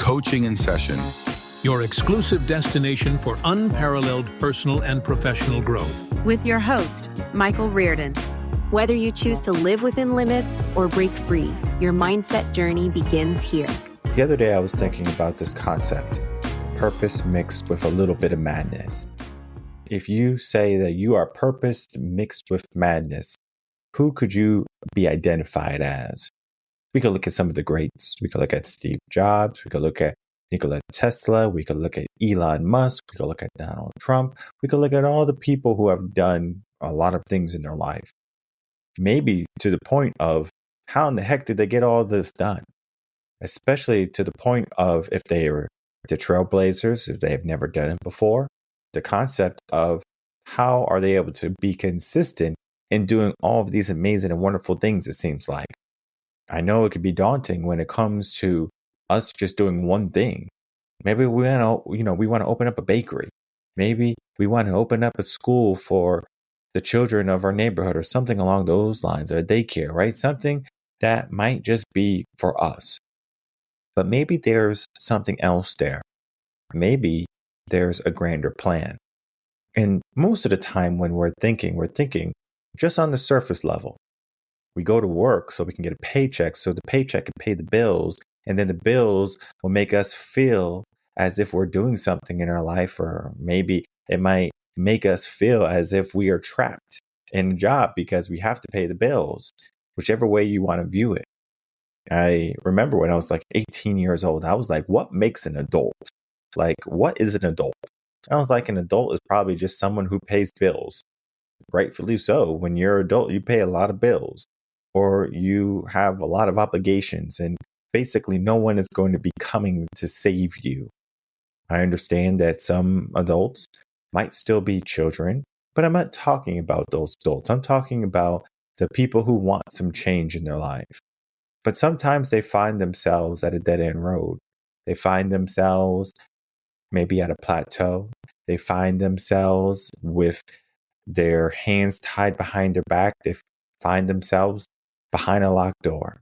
Coaching in Session. Your exclusive destination for unparalleled personal and professional growth. With your host, Michael Rearden. Whether you choose to live within limits or break free, your mindset journey begins here. The other day I was thinking about this concept, purpose mixed with a little bit of madness. If you say that you are purpose mixed with madness, who could you be identified as? We could look at some of the greats. We could look at Steve Jobs. We could look at Nikola Tesla. We could look at Elon Musk. We could look at Donald Trump. We could look at all the people who have done a lot of things in their life. Maybe to the point of how in the heck did they get all this done? Especially to the point of if they were the trailblazers, if they have never done it before. The concept of how are they able to be consistent in doing all of these amazing and wonderful things, it seems like. I know it can be daunting when it comes to us just doing one thing. Maybe we want to open up a bakery. Maybe we want to open up a school for the children of our neighborhood or something along those lines, or a daycare, right? Something that might just be for us. But maybe there's something else there. Maybe there's a grander plan. And most of the time when we're thinking just on the surface level. We go to work so we can get a paycheck, so the paycheck can pay the bills, and then the bills will make us feel as if we're doing something in our life, or maybe it might make us feel as if we are trapped in a job because we have to pay the bills, whichever way you want to view it. I remember when I was like 18 years old, I was like, what makes an adult? Like, what is an adult? I was like, an adult is probably just someone who pays bills. Rightfully so. When you're an adult, you pay a lot of bills. Or you have a lot of obligations, and basically no one is going to be coming to save you. I understand that some adults might still be children, but I'm not talking about those adults. I'm talking about the people who want some change in their life. But sometimes they find themselves at a dead-end road. They find themselves maybe at a plateau. They find themselves with their hands tied behind their back. They find themselves behind a locked door.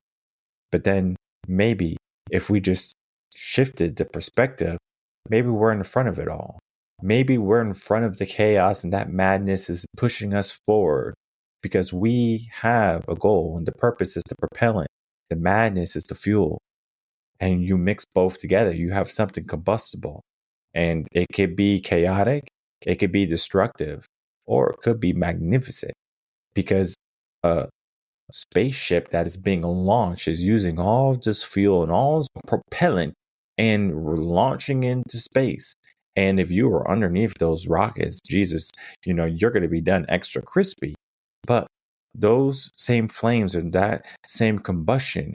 But then maybe if we just shifted the perspective, maybe we're in front of it all. Maybe we're in front of the chaos, and that madness is pushing us forward because we have a goal, and the purpose is the propellant. The madness is the fuel. And you mix both together, you have something combustible. And it could be chaotic, it could be destructive, or it could be magnificent. Because spaceship that is being launched is using all this fuel and all this propellant and launching into space. And if you are underneath those rockets, Jesus, you're going to be done extra crispy. But those same flames and that same combustion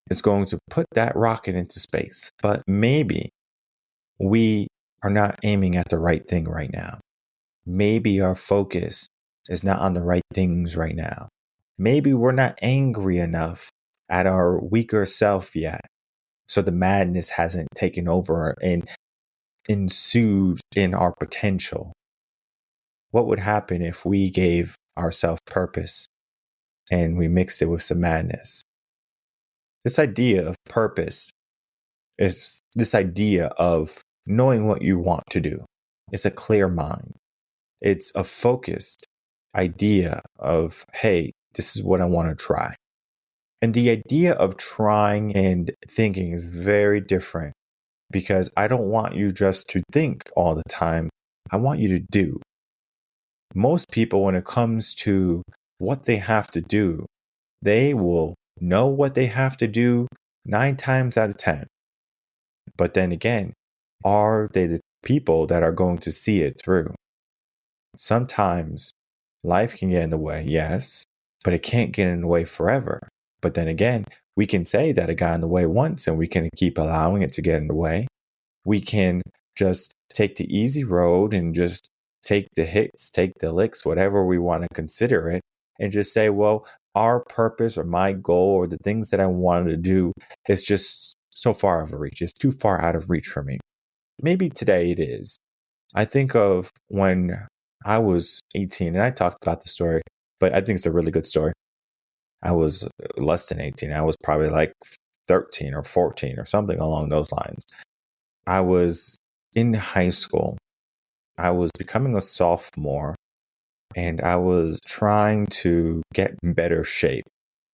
is going to put that rocket into space. But maybe we are not aiming at the right thing right now. Maybe our focus is not on the right things right now. Maybe we're not angry enough at our weaker self yet. So the madness hasn't taken over and ensued in our potential. What would happen if we gave ourselves purpose and we mixed it with some madness? This idea of purpose is this idea of knowing what you want to do. It's a clear mind. It's a focused idea of, hey, this is what I want to try. And the idea of trying and thinking is very different because I don't want you just to think all the time. I want you to do. Most people, when it comes to what they have to do, they will know what they have to do 9 times out of 10. But then again, are they the people that are going to see it through? Sometimes life can get in the way, yes, but it can't get in the way forever. But then again, we can say that it got in the way once and we can keep allowing it to get in the way. We can just take the easy road and just take the hits, take the licks, whatever we want to consider it, and just say, well, our purpose or my goal or the things that I wanted to do is just so far out of reach. It's too far out of reach for me. Maybe today it is. I think of when I was 18, and I talked about the story, but I think it's a really good story. I was less than 18. I was probably like 13 or 14 or something along those lines. I was in high school. I was becoming a sophomore, and I was trying to get in better shape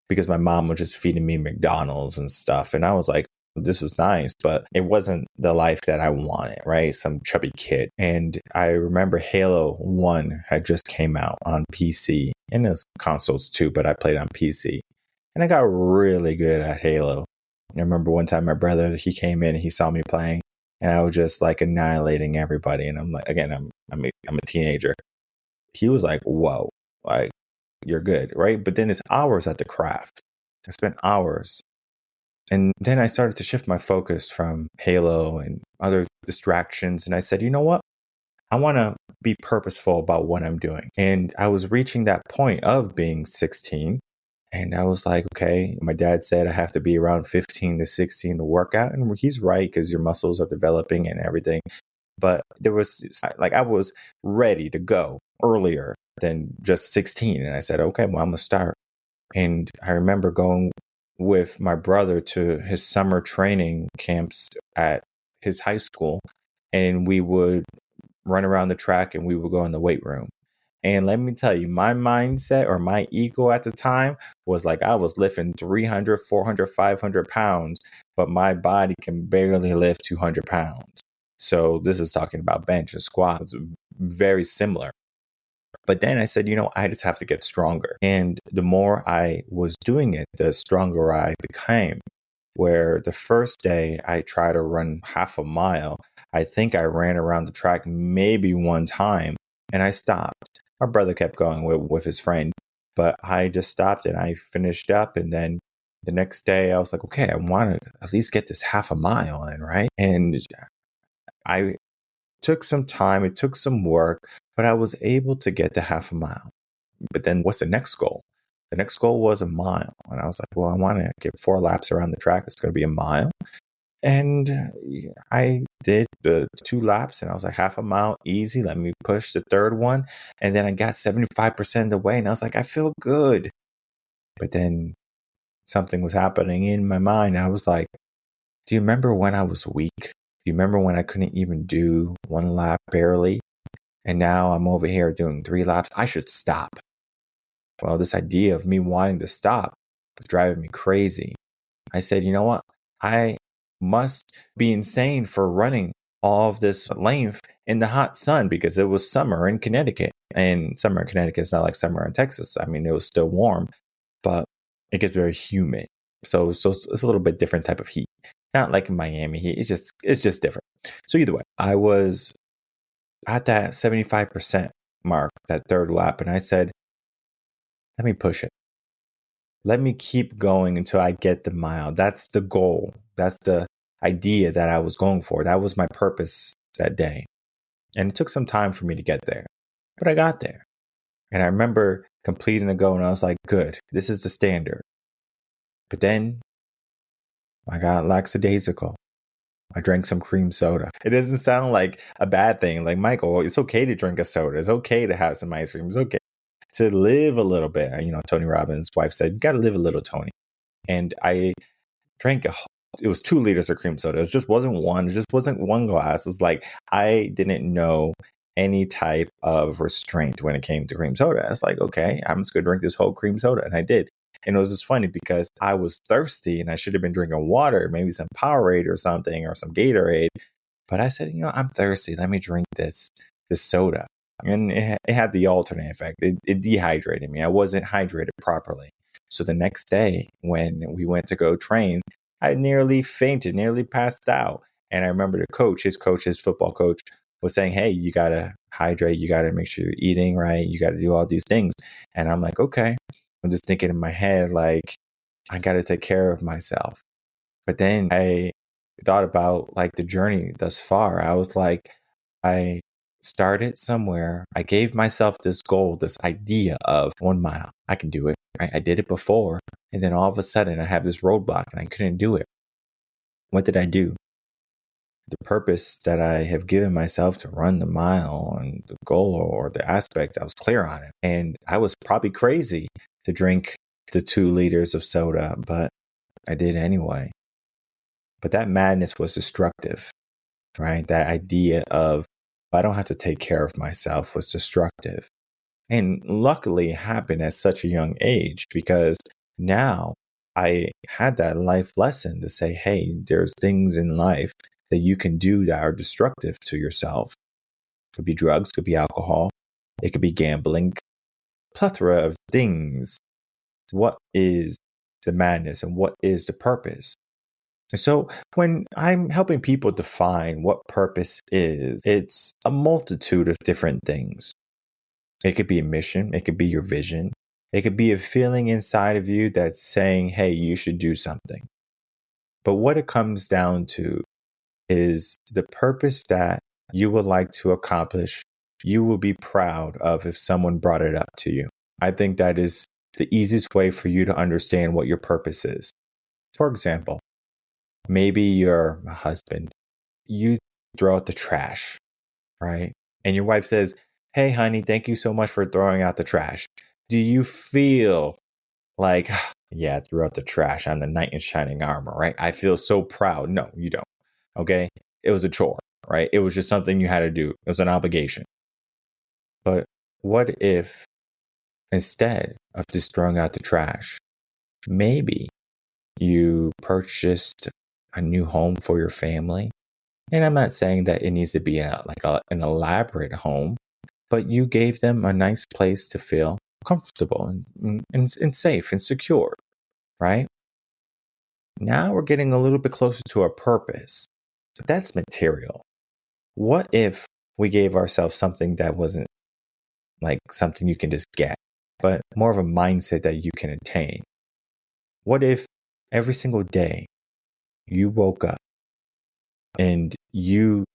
because my mom was just feeding me McDonald's and stuff. And I was like, this was nice, but it wasn't the life that I wanted, right? Some chubby kid. And I remember Halo 1 had just came out on PC and there's consoles too, but I played on PC. And I got really good at Halo. I remember one time my brother, he came in and he saw me playing and I was just like annihilating everybody. And I'm like, again, I'm a teenager. He was like, whoa, like you're good, right? But then it's hours at the craft. I spent hours. And then I started to shift my focus from Halo and other distractions. And I said, you know what? I want to be purposeful about what I'm doing. And I was reaching that point of being 16. And I was like, okay, my dad said I have to be around 15 to 16 to work out. And he's right, because your muscles are developing and everything. But there was like, I was ready to go earlier than just 16. And I said, okay, well, I'm going to start. And I remember going with my brother to his summer training camps at his high school. And we would run around the track and we would go in the weight room. And let me tell you, my mindset or my ego at the time was like I was lifting 300, 400, 500 pounds, but my body can barely lift 200 pounds. So this is talking about bench and squat. It's very similar. But then I said, you know, I just have to get stronger. And the more I was doing it, the stronger I became. Where the first day I tried to run half a mile, I think I ran around the track maybe one time and I stopped. My brother kept going with his friend, but I just stopped and I finished up. And then the next day I was like, okay, I want to at least get this half a mile in, right? And I took some time, it took some work, but I was able to get the half a mile. But then what's the next goal? The next goal was a mile. And I was like, well, I want to get 4 laps around the track. It's going to be a mile. And I did the 2 laps and I was like, half a mile, easy. Let me push the third one. And then I got 75% of the way and I was like, I feel good. But then something was happening in my mind. I was like, do you remember when I was weak? Do you remember when I couldn't even do 1 lap barely? And now I'm over here doing 3 laps. I should stop. Well, this idea of me wanting to stop was driving me crazy. I said, you know what? I must be insane for running all of this length in the hot sun because it was summer in Connecticut. And summer in Connecticut is not like summer in Texas. I mean, it was still warm, but it gets very humid. So it's a little bit different type of heat. Not like in Miami heat. It's just different. So either way, I was at that 75% mark, that third lap. And I said, let me push it. Let me keep going until I get the mile. That's the goal. That's the idea that I was going for. That was my purpose that day. And it took some time for me to get there, but I got there. And I remember completing the goal and I was like, good, this is the standard. But then I got lackadaisical. I drank some cream soda. It doesn't sound like a bad thing. Like, Michael, it's okay to drink a soda. It's okay to have some ice cream. It's okay to live a little bit. You know, Tony Robbins' wife said, you got to live a little, Tony. And I drank it was 2 liters of cream soda. It just wasn't one. It just wasn't 1 glass. It's like I didn't know any type of restraint when it came to cream soda. It's like, okay, I'm just going to drink this whole cream soda. And I did. And it was just funny because I was thirsty and I should have been drinking water, maybe some Powerade or something or some Gatorade. But I said, you know, I'm thirsty. Let me drink this soda. And it had the alternate effect. It dehydrated me. I wasn't hydrated properly. So the next day when we went to go train, I nearly fainted, nearly passed out. And I remember his football coach was saying, hey, you got to hydrate. You got to make sure you're eating right. You got to do all these things. And I'm like, okay. I'm just thinking in my head, like, I got to take care of myself. But then I thought about like the journey thus far. I was like, I started somewhere. I gave myself this goal, this idea of 1 mile. I can do it. Right? I did it before. And then all of a sudden I have this roadblock and I couldn't do it. What did I do? The purpose that I have given myself to run the mile and the goal or the aspect, I was clear on it. And I was probably crazy to drink the 2 liters of soda, but I did anyway. But that madness was destructive, right? That idea of, I don't have to take care of myself was destructive. And luckily it happened at such a young age, because now I had that life lesson to say, hey, there's things in life that you can do that are destructive to yourself. It could be drugs, could be alcohol, it could be gambling, plethora of things. What is the madness and what is the purpose? And so when I'm helping people define what purpose is, it's a multitude of different things. It could be a mission. It could be your vision. It could be a feeling inside of you that's saying, hey, you should do something. But what it comes down to is the purpose that you would like to accomplish, you will be proud of if someone brought it up to you. I think that is the easiest way for you to understand what your purpose is. For example, maybe you're a husband. You throw out the trash, right? And your wife says, hey, honey, thank you so much for throwing out the trash. Do you feel like, yeah, I threw out the trash. I'm the knight in shining armor, right? I feel so proud. No, you don't. Okay. It was a chore, right? It was just something you had to do. It was an obligation. But what if instead of just throwing out the trash, maybe you purchased a new home for your family? And I'm not saying that it needs to be an elaborate home, but you gave them a nice place to feel comfortable and safe and secure, right? Now we're getting a little bit closer to our purpose. So that's material. What if we gave ourselves something that wasn't like something you can just get, but more of a mindset that you can attain? What if every single day you woke up and you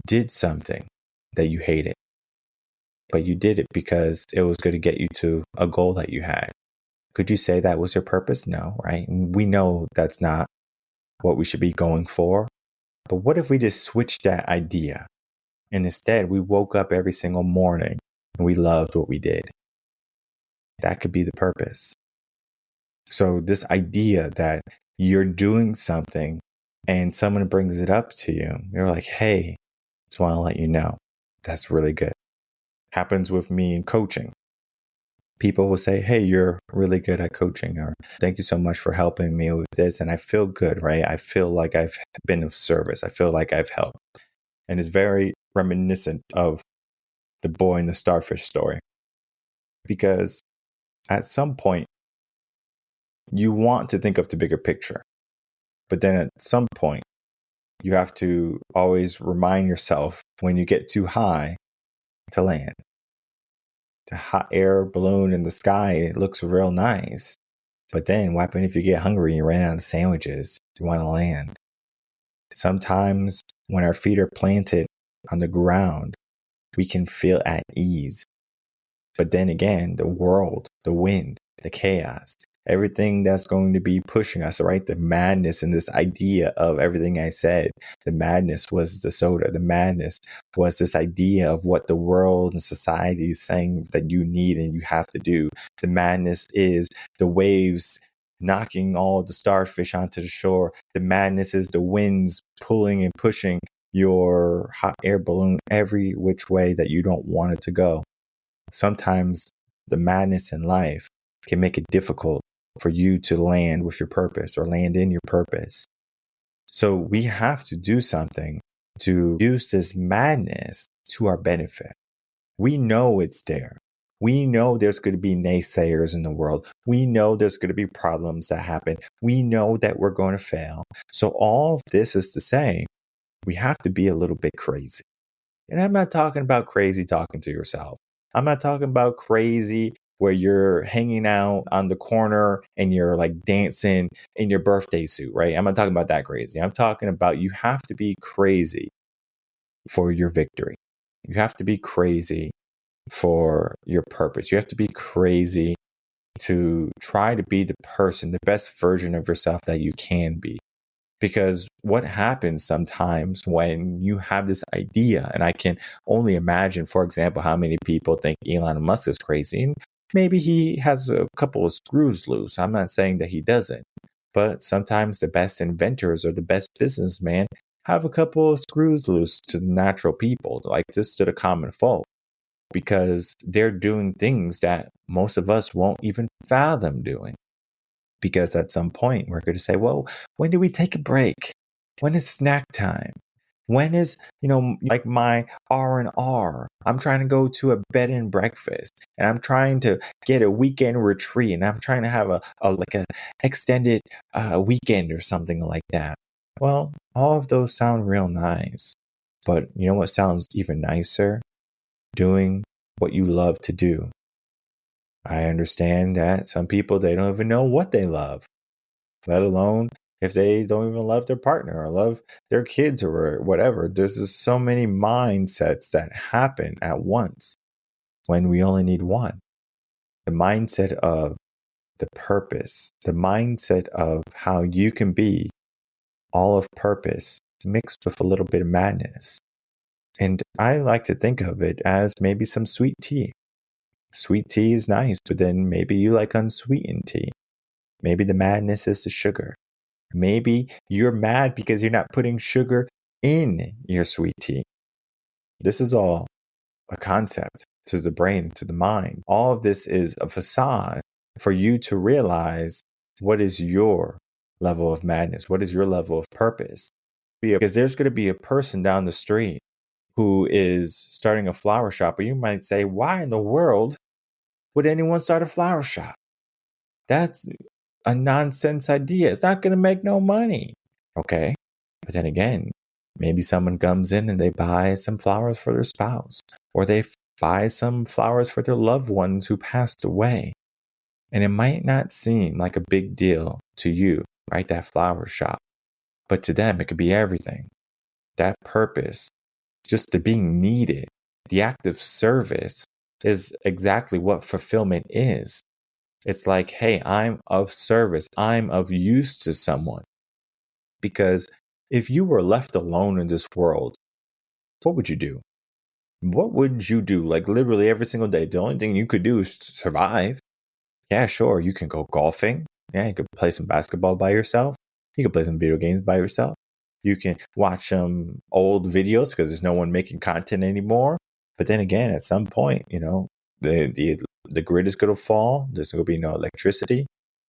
did something that you hated, but you did it because it was going to get you to a goal that you had? Could you say that was your purpose? No, right? We know that's not what we should be going for. But what if we just switched that idea and instead we woke up every single morning and we loved what we did? That could be the purpose. So this idea that you're doing something and someone brings it up to you, you're like, hey, just want to let you know, that's really good. Happens with me in coaching. People will say, hey, you're really good at coaching, or thank you so much for helping me with this. And I feel good, right? I feel like I've been of service. I feel like I've helped. And it's very reminiscent of the boy and the starfish story. Because at some point, you want to think of the bigger picture. But then at some point, you have to always remind yourself when you get too high to land. The hot air balloon in the sky, it looks real nice. But then what happens if you get hungry and you ran out of sandwiches? You want to land. Sometimes when our feet are planted on the ground, we can feel at ease. But then again, the world, the wind, the chaos, everything that's going to be pushing us, right? The madness and this idea of everything I said. The madness was the soda. The madness was this idea of what the world and society is saying that you need and you have to do. The madness is the waves knocking all the starfish onto the shore. The madness is the winds pulling and pushing your hot air balloon every which way that you don't want it to go. Sometimes the madness in life can make it difficult for you to land with your purpose or land in your purpose. So we have to do something to use this madness to our benefit. We know it's there. We know there's going to be naysayers in the world. We know there's going to be problems that happen. We know that we're going to fail. So all of this is to say, we have to be a little bit crazy. And I'm not talking about crazy talking to yourself. I'm not talking about crazy where you're hanging out on the corner and you're like dancing in your birthday suit, right? I'm not talking about that crazy. I'm talking about you have to be crazy for your victory. You have to be crazy for your purpose. You have to be crazy to try to be the person, the best version of yourself that you can be. Because what happens sometimes when you have this idea, and I can only imagine, for example, how many people think Elon Musk is crazy, and maybe he has a couple of screws loose. I'm not saying that he doesn't, But sometimes the best inventors or the best businessmen have a couple of screws loose to the natural people, like just to the common folk, because they're doing things that most of us won't even fathom doing. Because at some point we're going to say, well, when do we take a break? When is snack time? When is, like my R&R? I'm trying to go to a bed and breakfast, and I'm trying to get a weekend retreat, and I'm trying to have a extended weekend or something like that. Well, all of those sound real nice, but you know what sounds even nicer? Doing what you love to do. I understand that some people, they don't even know what they love, let alone if they don't even love their partner or love their kids or whatever. There's just so many mindsets that happen at once when we only need one. The mindset of the purpose, the mindset of how you can be all of purpose mixed with a little bit of madness. And I like to think of it as maybe some sweet tea. Sweet tea is nice, but then maybe you like unsweetened tea. Maybe the madness is the sugar. Maybe you're mad because you're not putting sugar in your sweet tea. This is all a concept to the brain, to the mind. All of this is a facade for you to realize what is your level of madness, what is your level of purpose. Because there's going to be a person down the street who is starting a flower shop, or you might say, why in the world would anyone start a flower shop? That's a nonsense idea. It's not going to make no money. Okay. But then again, maybe someone comes in and they buy some flowers for their spouse, or they buy some flowers for their loved ones who passed away. And it might not seem like a big deal to you, right? That flower shop. But to them, it could be everything. That purpose, just the being needed, the act of service is exactly what fulfillment is. It's like, hey, I'm of service. I'm of use to someone. Because if you were left alone in this world, what would you do? What would you do? Like literally every single day, the only thing you could do is survive. Yeah, sure, you can go golfing. Yeah, you could play some basketball by yourself. You can play some video games by yourself. You can watch some old videos because there's no one making content anymore. But then again, at some point, the grid is going to fall. There's going to be no electricity.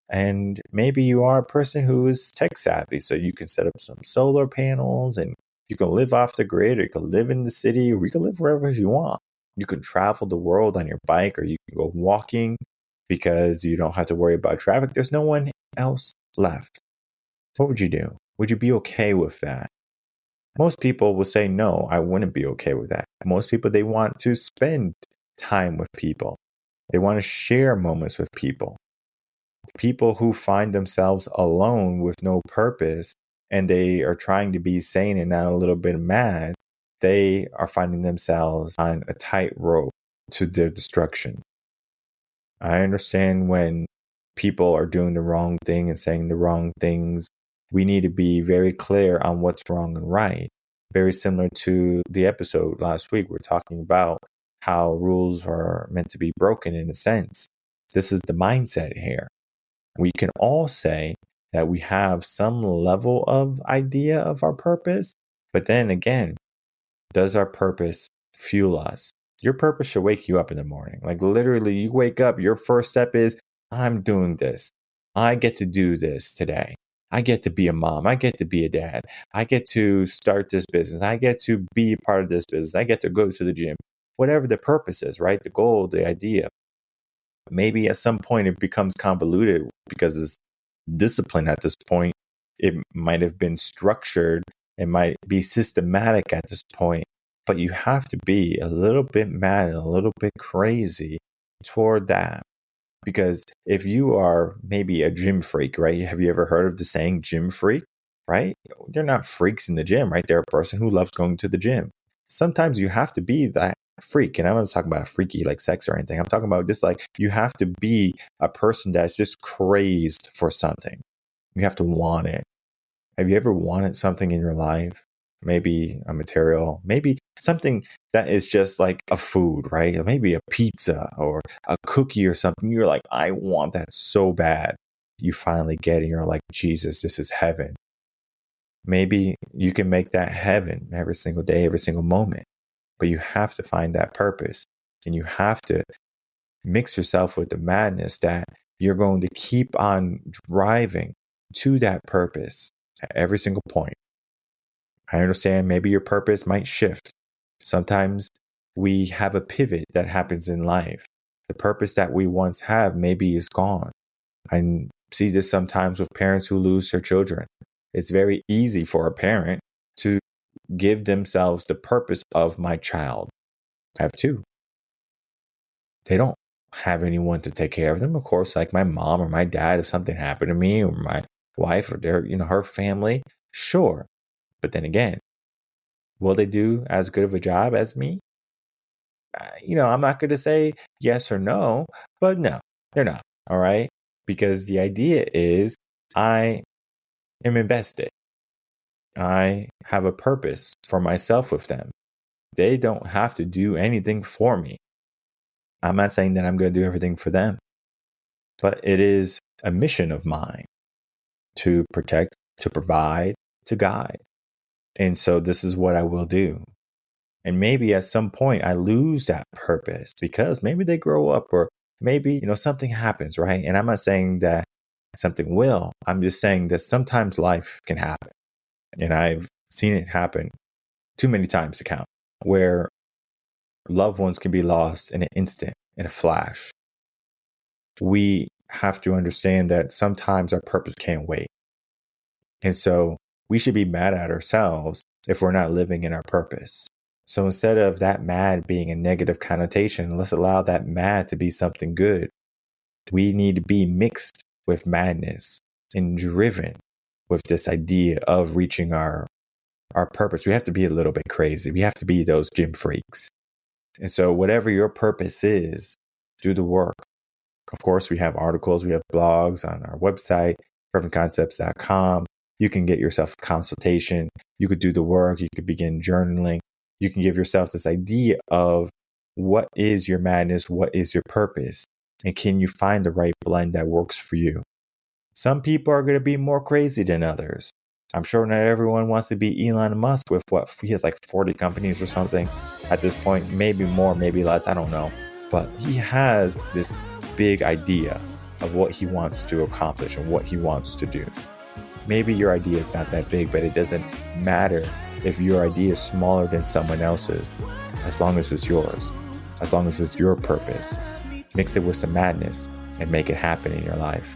And maybe you are a person who is tech savvy, so you can set up some solar panels and you can live off the grid, or you can live in the city, or you can live wherever you want. You can travel the world on your bike, or you can go walking because you don't have to worry about traffic. There's no one else left. What would you do? Would you be okay with that? Most people will say, no, I wouldn't be okay with that. Most people, they want to spend time with people. They want to share moments with people. People who find themselves alone with no purpose and they are trying to be sane and not a little bit mad, they are finding themselves on a tightrope to their destruction. I understand when people are doing the wrong thing and saying the wrong things, we need to be very clear on what's wrong and right. Very similar to the episode last week, we're talking about how rules are meant to be broken in a sense. This is the mindset here. We can all say that we have some level of idea of our purpose, but then again, does our purpose fuel us? Your purpose should wake you up in the morning. Like literally, you wake up, your first step is, I'm doing this. I get to do this today. I get to be a mom. I get to be a dad. I get to start this business. I get to be a part of this business. I get to go to the gym. Whatever the purpose is, right? The goal, the idea. Maybe at some point it becomes convoluted because it's discipline at this point. It might have been structured. It might be systematic at this point. But you have to be a little bit mad and a little bit crazy toward that. Because if you are maybe a gym freak, right? Have you ever heard of the saying gym freak, right? They're not freaks in the gym, right? They're a person who loves going to the gym. Sometimes you have to be that freak. And I'm not talking about freaky like sex or anything. I'm talking about just like you have to be a person that's just crazed for something. You have to want it. Have you ever wanted something in your life? Maybe a material, maybe something that is just like a food, right? Maybe a pizza or a cookie or something. You're like, I want that so bad. you finally get it and you're like, Jesus, this is heaven. Maybe you can make that heaven every single day, every single moment, but you have to find that purpose, and you have to mix yourself with the madness that you're going to keep on driving to that purpose at every single point. I understand maybe your purpose might shift. Sometimes we have a pivot that happens in life. The purpose that we once have maybe is gone. I see this sometimes with parents who lose their children. It's very easy for a parent to give themselves the purpose of my child. I have two. They don't have anyone to take care of them. Of course, like my mom or my dad, if something happened to me, or my wife or their, her family, sure. But then again, will they do as good of a job as me? I'm not going to say yes or no, but no, they're not. All right. Because the idea is I am invested. I have a purpose for myself with them. They don't have to do anything for me. I'm not saying that I'm going to do everything for them, but it is a mission of mine to protect, to provide, to guide. And so this is what I will do. And maybe at some point I lose that purpose because maybe they grow up, or maybe, something happens, right? And I'm not saying that something will. I'm just saying that sometimes life can happen. And I've seen it happen too many times to count, where loved ones can be lost in an instant, in a flash. We have to understand that sometimes our purpose can't wait. And so we should be mad at ourselves if we're not living in our purpose. So instead of that mad being a negative connotation, let's allow that mad to be something good. We need to be mixed with madness and driven with this idea of reaching our purpose. We have to be a little bit crazy. We have to be those gym freaks. And so whatever your purpose is, do the work. Of course, we have articles, we have blogs on our website, revenconcepts.com. You can get yourself a consultation. You could do the work. You could begin journaling. You can give yourself this idea of what is your madness? What is your purpose? And can you find the right blend that works for you? Some people are going to be more crazy than others. I'm sure not everyone wants to be Elon Musk with he has like 40 companies or something at this point, maybe more, maybe less, I don't know. But he has this big idea of what he wants to accomplish and what he wants to do. Maybe your idea is not that big, but it doesn't matter if your idea is smaller than someone else's, as long as it's yours, as long as it's your purpose. Mix it with some madness and make it happen in your life.